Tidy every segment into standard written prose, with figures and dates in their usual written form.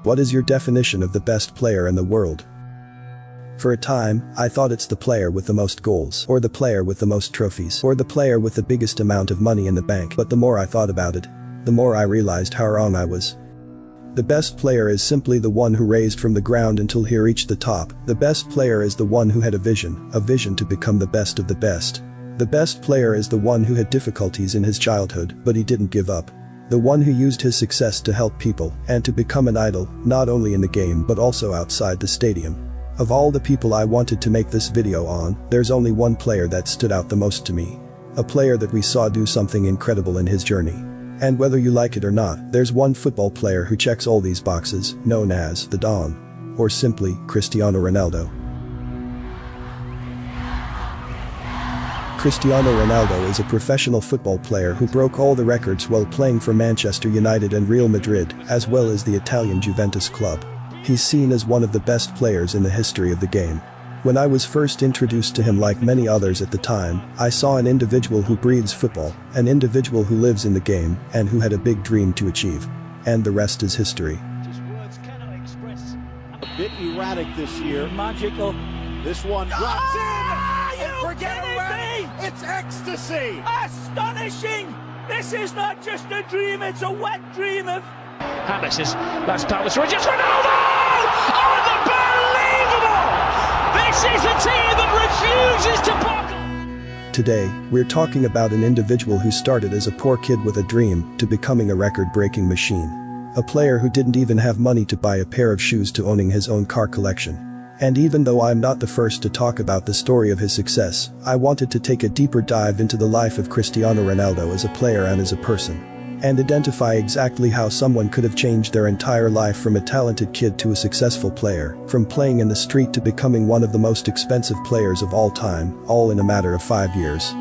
What is your definition of the best player in the world? For a time, I thought it's the player with the most goals, or the player with the most trophies, or the player with the biggest amount of money in the bank. But the more I thought about it, the more I realized how wrong I was. The best player is simply the one who raised from the ground until he reached the top. The best player is the one who had a vision to become the best of the best. The best player is the one who had difficulties in his childhood, but he didn't give up. The one who used his success to help people and to become an idol, not only in the game but also outside the stadium. Of all the people I wanted to make this video on, there's only one player that stood out the most to me. A player that we saw do something incredible in his journey. And whether you like it or not, there's one football player who checks all these boxes, known as the Don. Or simply, Cristiano Ronaldo. Cristiano Ronaldo is a professional football player who broke all the records while playing for Manchester United and Real Madrid, as well as the Italian Juventus club. He's seen as one of the best players in the history of the game. When I was first introduced to him, like many others at the time, I saw an individual who breathes football, an individual who lives in the game, and who had a big dream to achieve. And the rest is history. Just words cannot express. A bit erratic this year. Magical. This one drops in. And forget away. It's ecstasy. Astonishing. This is not just a dream, it's a wet dream of... James is last pass through. Just Ronaldo! Unbelievable! This is a team that refuses to buckle. Today, we're talking about an individual who started as a poor kid with a dream to becoming a record-breaking machine. A player who didn't even have money to buy a pair of shoes to owning his own car collection. And even though I'm not the first to talk about the story of his success, I wanted to take a deeper dive into the life of Cristiano Ronaldo as a player and as a person. And identify exactly how someone could have changed their entire life from a talented kid to a successful player, from playing in the street to becoming one of the most expensive players of all time, all in a matter of 5 years.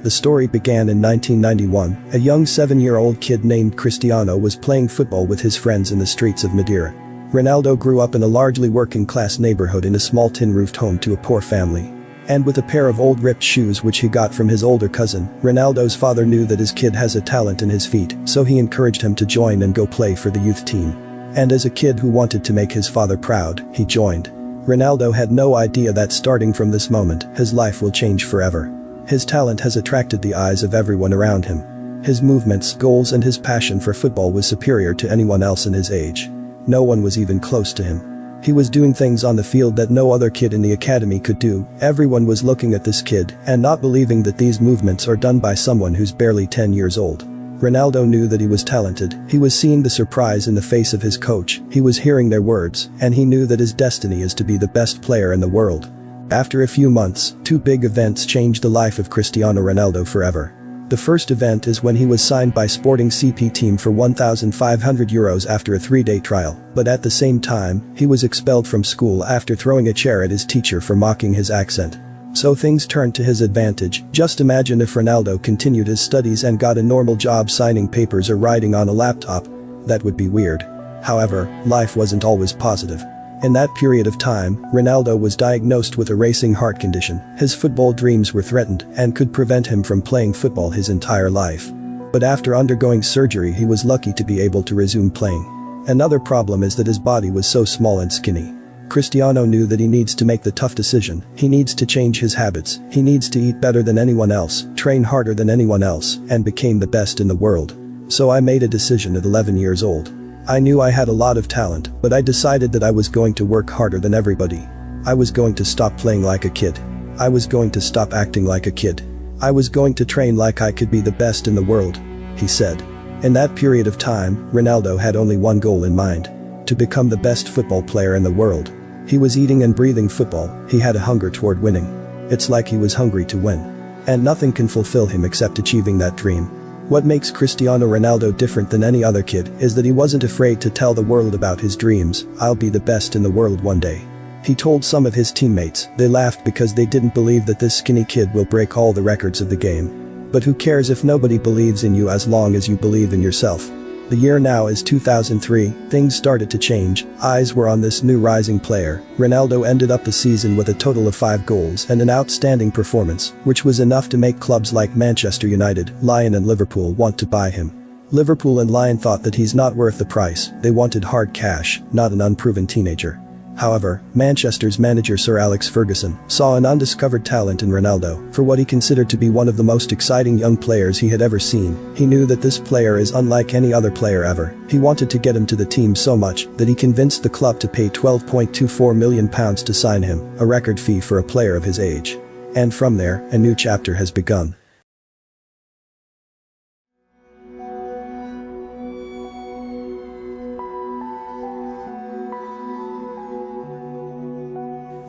The story began in 1991. A young 7-year-old kid named Cristiano was playing football with his friends in the streets of Madeira. Ronaldo grew up in a largely working-class neighborhood in a small tin-roofed home to a poor family. And with a pair of old ripped shoes which he got from his older cousin, Ronaldo's father knew that his kid has a talent in his feet, so he encouraged him to join and go play for the youth team. And as a kid who wanted to make his father proud, he joined. Ronaldo had no idea that starting from this moment, his life will change forever. His talent has attracted the eyes of everyone around him. His movements, goals and his passion for football was superior to anyone else in his age. No one was even close to him. He was doing things on the field that no other kid in the academy could do. Everyone was looking at this kid and not believing that these movements are done by someone who's barely 10 years old. Ronaldo knew that he was talented. He was seeing the surprise in the face of his coach. He was hearing their words, and he knew that his destiny is to be the best player in the world. After a few months, 2 big events changed the life of Cristiano Ronaldo forever. The first event is when he was signed by Sporting CP team for €1,500 after a 3-day trial, but at the same time, he was expelled from school after throwing a chair at his teacher for mocking his accent. So things turned to his advantage. Just imagine if Ronaldo continued his studies and got a normal job signing papers or writing on a laptop. That would be weird. However, life wasn't always positive. In that period of time, Ronaldo was diagnosed with a racing heart condition. His football dreams were threatened and could prevent him from playing football his entire life. But after undergoing surgery, he was lucky to be able to resume playing. Another problem is that his body was so small and skinny. Cristiano knew that he needs to make the tough decision. He needs to change his habits. He needs to eat better than anyone else, train harder than anyone else, and become the best in the world. So I made a decision at 11 years old. I knew I had a lot of talent, but I decided that I was going to work harder than everybody. I was going to stop playing like a kid. I was going to stop acting like a kid. I was going to train like I could be the best in the world, he said. In that period of time, Ronaldo had only one goal in mind: to become the best football player in the world. He was eating and breathing football. He had a hunger toward winning. It's like he was hungry to win. And nothing can fulfill him except achieving that dream. What makes Cristiano Ronaldo different than any other kid is that he wasn't afraid to tell the world about his dreams. I'll be the best in the world one day. He told some of his teammates. They laughed because they didn't believe that this skinny kid will break all the records of the game. But who cares if nobody believes in you as long as you believe in yourself? The year now is 2003, things started to change, eyes were on this new rising player. Ronaldo ended up the season with a total of 5 goals and an outstanding performance, which was enough to make clubs like Manchester United, Lyon and Liverpool want to buy him. Liverpool and Lyon thought that he's not worth the price, they wanted hard cash, not an unproven teenager. However, Manchester's manager Sir Alex Ferguson saw an undiscovered talent in Ronaldo for what he considered to be one of the most exciting young players he had ever seen. He knew that this player is unlike any other player ever. He wanted to get him to the team so much that he convinced the club to pay £12.24 million to sign him, a record fee for a player of his age. And from there, a new chapter has begun.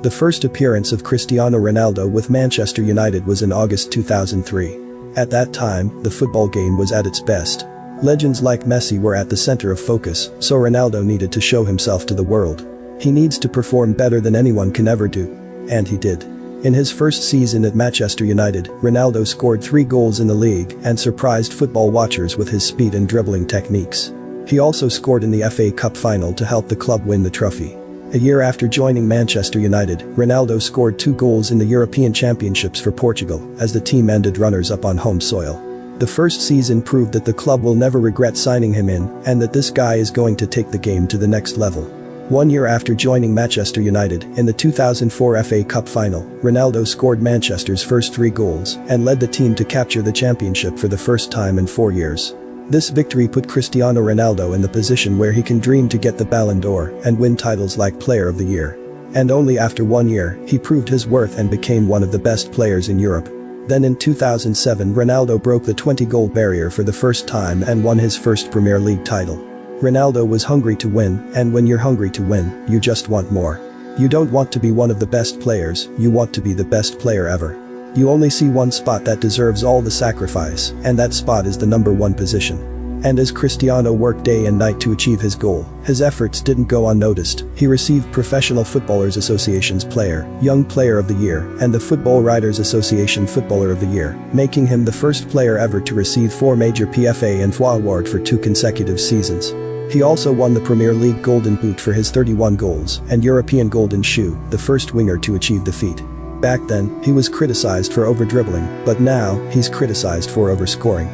The first appearance of Cristiano Ronaldo with Manchester United was in August 2003. At that time, the football game was at its best. Legends like Messi were at the center of focus, so Ronaldo needed to show himself to the world. He needs to perform better than anyone can ever do. And he did. In his first season at Manchester United, Ronaldo scored 3 goals in the league and surprised football watchers with his speed and dribbling techniques. He also scored in the FA Cup final to help the club win the trophy. A year after joining Manchester United, Ronaldo scored 2 goals in the European Championships for Portugal as the team ended runners-up on home soil. The first season proved that the club will never regret signing him in and that this guy is going to take the game to the next level. 1 year after joining Manchester United, in the 2004 FA Cup final, Ronaldo scored Manchester's first 3 goals and led the team to capture the championship for the first time in 4 years. This victory put Cristiano Ronaldo in the position where he can dream to get the Ballon d'Or and win titles like Player of the Year. And only after 1 year, he proved his worth and became one of the best players in Europe. Then in 2007, Ronaldo broke the 20-goal barrier for the first time and won his first Premier League title. Ronaldo was hungry to win, and when you're hungry to win, you just want more. You don't want to be one of the best players, you want to be the best player ever. You only see one spot that deserves all the sacrifice, and that spot is the number 1 position. And as Cristiano worked day and night to achieve his goal, his efforts didn't go unnoticed. He received Professional Footballers Association's Player, Young Player of the Year, and the Football Writers Association Footballer of the Year, making him the first player ever to receive 4 major PFA and FA awards for 2 consecutive seasons. He also won the Premier League Golden Boot for his 31 goals and European Golden Shoe, the first winger to achieve the feat. Back then, he was criticized for over-dribbling, but now, he's criticized for over-scoring.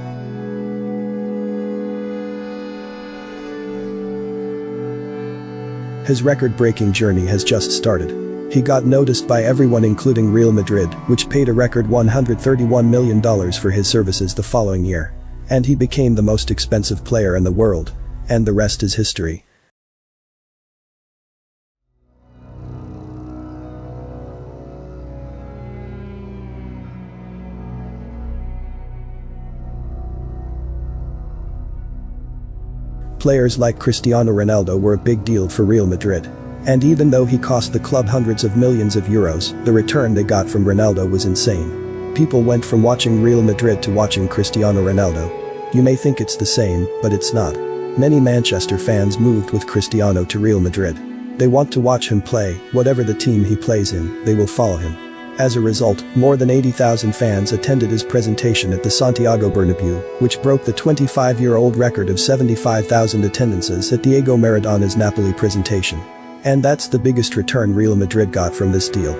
His record-breaking journey has just started. He got noticed by everyone including Real Madrid, which paid a record $131 million for his services the following year. And he became the most expensive player in the world. And the rest is history. Players like Cristiano Ronaldo were a big deal for Real Madrid. And even though he cost the club hundreds of millions of euros, the return they got from Ronaldo was insane. People went from watching Real Madrid to watching Cristiano Ronaldo. You may think it's the same, but it's not. Many Manchester fans moved with Cristiano to Real Madrid. They want to watch him play, whatever the team he plays in, they will follow him. As a result, more than 80,000 fans attended his presentation at the Santiago Bernabeu, which broke the 25-year-old record of 75,000 attendances at Diego Maradona's Napoli presentation. And that's the biggest return Real Madrid got from this deal.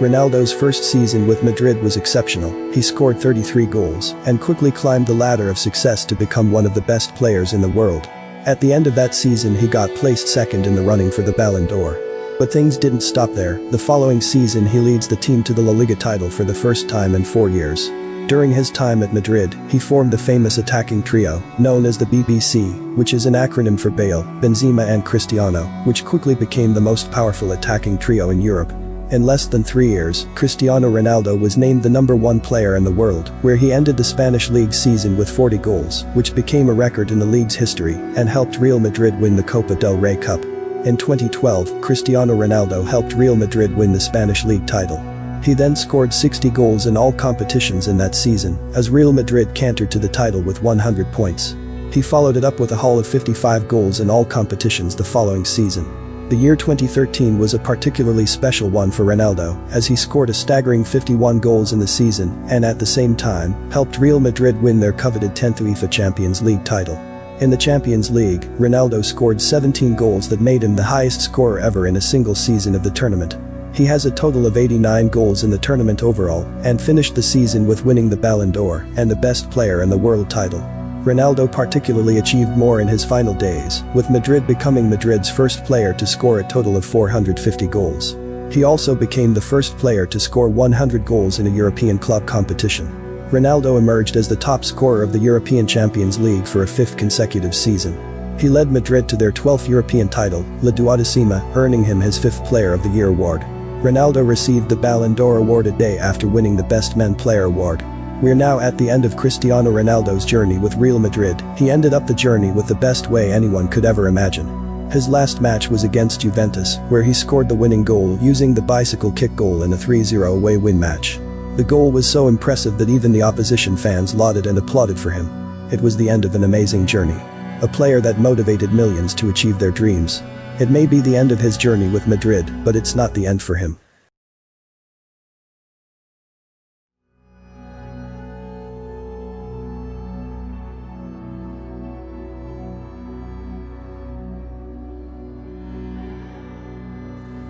Ronaldo's first season with Madrid was exceptional. He scored 33 goals and quickly climbed the ladder of success to become one of the best players in the world. At the end of that season, he got placed second in the running for the Ballon d'Or. But things didn't stop there. The following season, he leads the team to the La Liga title for the first time in 4 years. During his time at Madrid, he formed the famous attacking trio, known as the BBC, which is an acronym for Bale, Benzema and Cristiano, which quickly became the most powerful attacking trio in Europe. In less than 3 years, Cristiano Ronaldo was named the #1 player in the world, where he ended the Spanish league season with 40 goals, which became a record in the league's history and helped Real Madrid win the Copa del Rey Cup. In 2012, Cristiano Ronaldo helped Real Madrid win the Spanish league title. He then scored 60 goals in all competitions in that season, as Real Madrid cantered to the title with 100 points. He followed it up with a haul of 55 goals in all competitions the following season. The year 2013 was a particularly special one for Ronaldo, as he scored a staggering 51 goals in the season and at the same time, helped Real Madrid win their coveted 10th UEFA Champions League title. In the Champions League, Ronaldo scored 17 goals that made him the highest scorer ever in a single season of the tournament. He has a total of 89 goals in the tournament overall and finished the season with winning the Ballon d'Or and the Best Player in the World title. Ronaldo particularly achieved more in his final days, with Madrid becoming Madrid's first player to score a total of 450 goals. He also became the first player to score 100 goals in a European club competition. Ronaldo emerged as the top scorer of the European Champions League for a fifth consecutive season. He led Madrid to their 12th European title, La Duodecima, earning him his fifth Player of the Year award. Ronaldo received the Ballon d'Or award a day after winning the Best Men Player award. We're now at the end of Cristiano Ronaldo's journey with Real Madrid. He ended up the journey with the best way anyone could ever imagine. His last match was against Juventus, where he scored the winning goal using the bicycle kick goal in a 3-0 away win match. The goal was so impressive that even the opposition fans lauded and applauded for him. It was the end of an amazing journey. A player that motivated millions to achieve their dreams. It may be the end of his journey with Madrid, but it's not the end for him.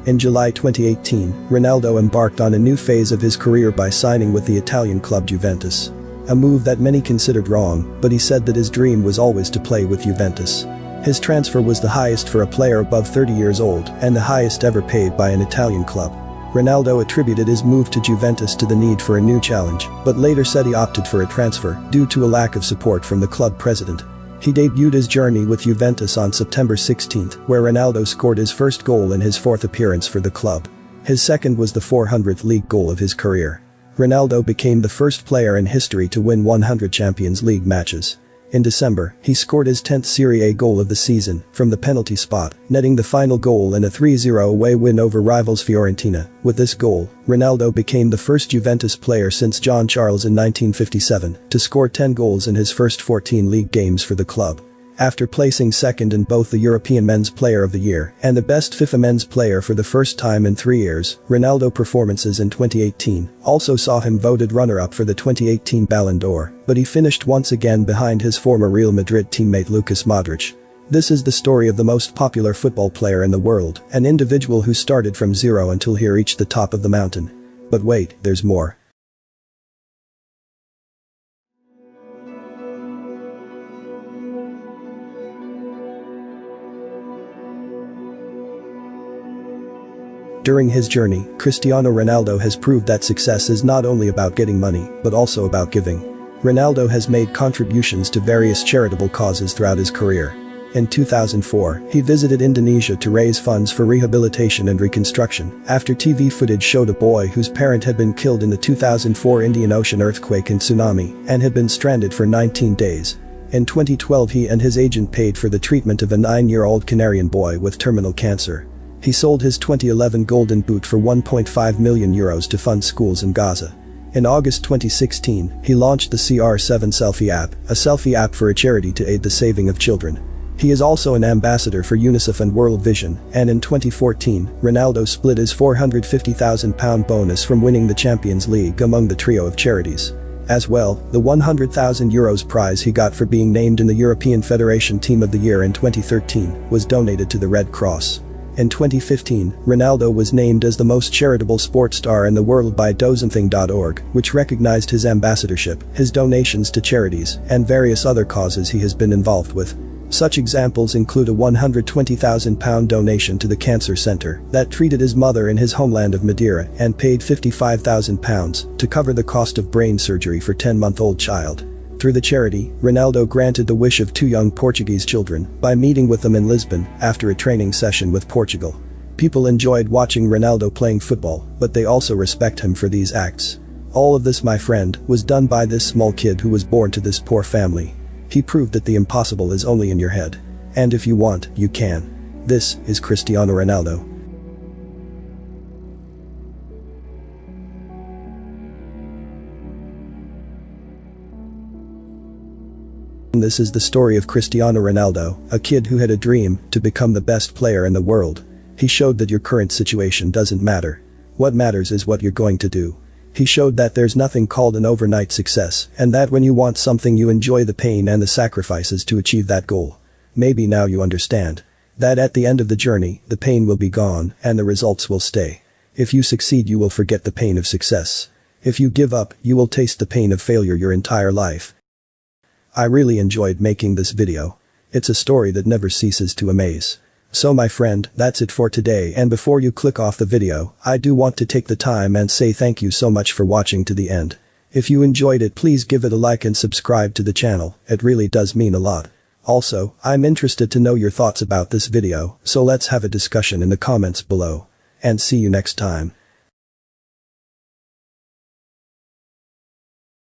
In July 2018, Ronaldo embarked on a new phase of his career by signing with the Italian club Juventus. A move that many considered wrong, but he said that his dream was always to play with Juventus. His transfer was the highest for a player above 30 years old and the highest ever paid by an Italian club. Ronaldo attributed his move to Juventus to the need for a new challenge, but later said he opted for a transfer due to a lack of support from the club president. He debuted his journey with Juventus on September 16, where Ronaldo scored his first goal in his fourth appearance for the club. His second was the 400th league goal of his career. Ronaldo became the first player in history to win 100 Champions League matches. In December, he scored his 10th Serie A goal of the season from the penalty spot, netting the final goal in a 3-0 away win over rivals Fiorentina. With this goal, Ronaldo became the first Juventus player since John Charles in 1957 to score 10 goals in his first 14 league games for the club. After placing second in both the European Men's Player of the Year and the Best FIFA Men's Player for the first time in 3 years, Ronaldo's performances in 2018 also saw him voted runner-up for the 2018 Ballon d'Or, but he finished once again behind his former Real Madrid teammate Lukas Modric. This is the story of the most popular football player in the world, an individual who started from zero until he reached the top of the mountain. But wait, there's more. During his journey, Cristiano Ronaldo has proved that success is not only about getting money, but also about giving. Ronaldo has made contributions to various charitable causes throughout his career. In 2004, he visited Indonesia to raise funds for rehabilitation and reconstruction after TV footage showed a boy whose parent had been killed in the 2004 Indian Ocean earthquake and tsunami and had been stranded for 19 days. In 2012, he and his agent paid for the treatment of a 9-year-old Canarian boy with terminal cancer. He sold his 2011 Golden Boot for €1.5 million to fund schools in Gaza. In August 2016, he launched the CR7 Selfie app, a selfie app for a charity to aid the saving of children. He is also an ambassador for UNICEF and World Vision, and in 2014, Ronaldo split his £450,000 bonus from winning the Champions League among the trio of charities. As well, the €100,000 prize he got for being named in the European Federation Team of the Year in 2013 was donated to the Red Cross. In 2015, Ronaldo was named as the most charitable sports star in the world by dozomthing.org, which recognized his ambassadorship, his donations to charities, and various other causes he has been involved with. Such examples include a £120,000 donation to the Cancer Center that treated his mother in his homeland of Madeira and paid £55,000 to cover the cost of brain surgery for a 10-month-old child. Through the charity, Ronaldo granted the wish of 2 young Portuguese children by meeting with them in Lisbon after a training session with Portugal. People enjoyed watching Ronaldo playing football, but they also respect him for these acts. All of this, my friend, was done by this small kid who was born to this poor family. He proved that the impossible is only in your head. And if you want, you can. This is Cristiano Ronaldo. This is the story of Cristiano Ronaldo, a kid who had a dream to become the best player in the world. He showed that your current situation doesn't matter. What matters is what you're going to do. He showed that there's nothing called an overnight success, and that when you want something you enjoy the pain and the sacrifices to achieve that goal. Maybe now you understand. That at the end of the journey, the pain will be gone, and the results will stay. If you succeed you will forget the pain of success. If you give up, you will taste the pain of failure your entire life. I really enjoyed making this video. It's a story that never ceases to amaze. So my friend, that's it for today, and before you click off the video, I do want to take the time and say thank you so much for watching to the end. If you enjoyed it, please give it a like and subscribe to the channel, it really does mean a lot. Also, I'm interested to know your thoughts about this video, so let's have a discussion in the comments below. And see you next time.